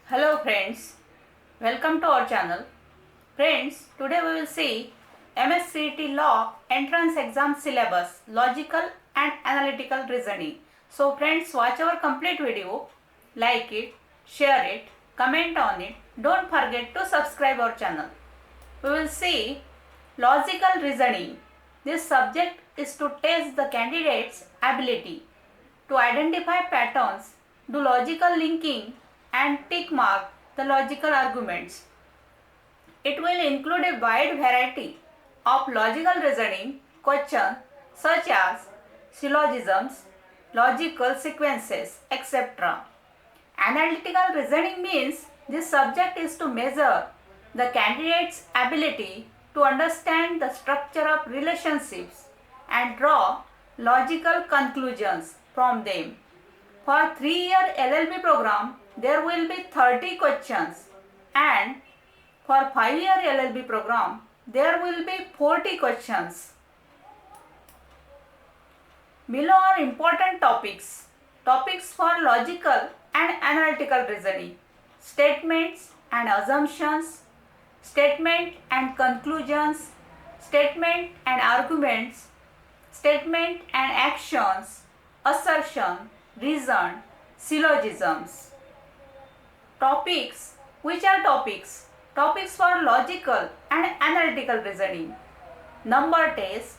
Hello friends, welcome to our channel. Friends, today we will see MH CET Law Entrance Exam Syllabus, Logical and Analytical Reasoning. So friends, watch our complete video, like it, share it, comment on it. Don't forget to subscribe our channel. We will see Logical Reasoning. This subject is to test the candidate's ability to identify patterns, do logical linking and tick mark the logical arguments. It will include a wide variety of logical reasoning questions such as syllogisms, logical sequences, etc. Analytical reasoning means this subject is to measure the candidate's ability to understand the structure of relationships and draw logical conclusions from them. For 3-year LL.B program, there will be 30 questions, and for 5-year LL.B program, there will be 40 questions. Below are important topics. Topics for logical and analytical reasoning. Statements and assumptions, statement and conclusions, statement and arguments, statement and actions, assertion, reason, syllogisms. Topics. Which are topics? Topics for logical and analytical reasoning. Number test,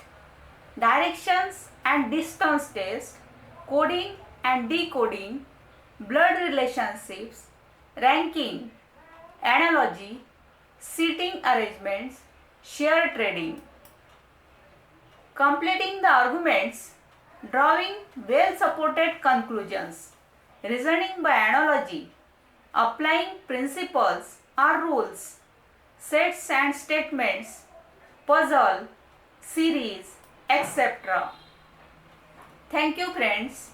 directions and distance test, coding and decoding, blood relationships, ranking, analogy, seating arrangements, share trading. Completing the arguments, drawing well-supported conclusions, reasoning by analogy, applying principles or rules, sets and statements, puzzle, series, etc. Thank you friends.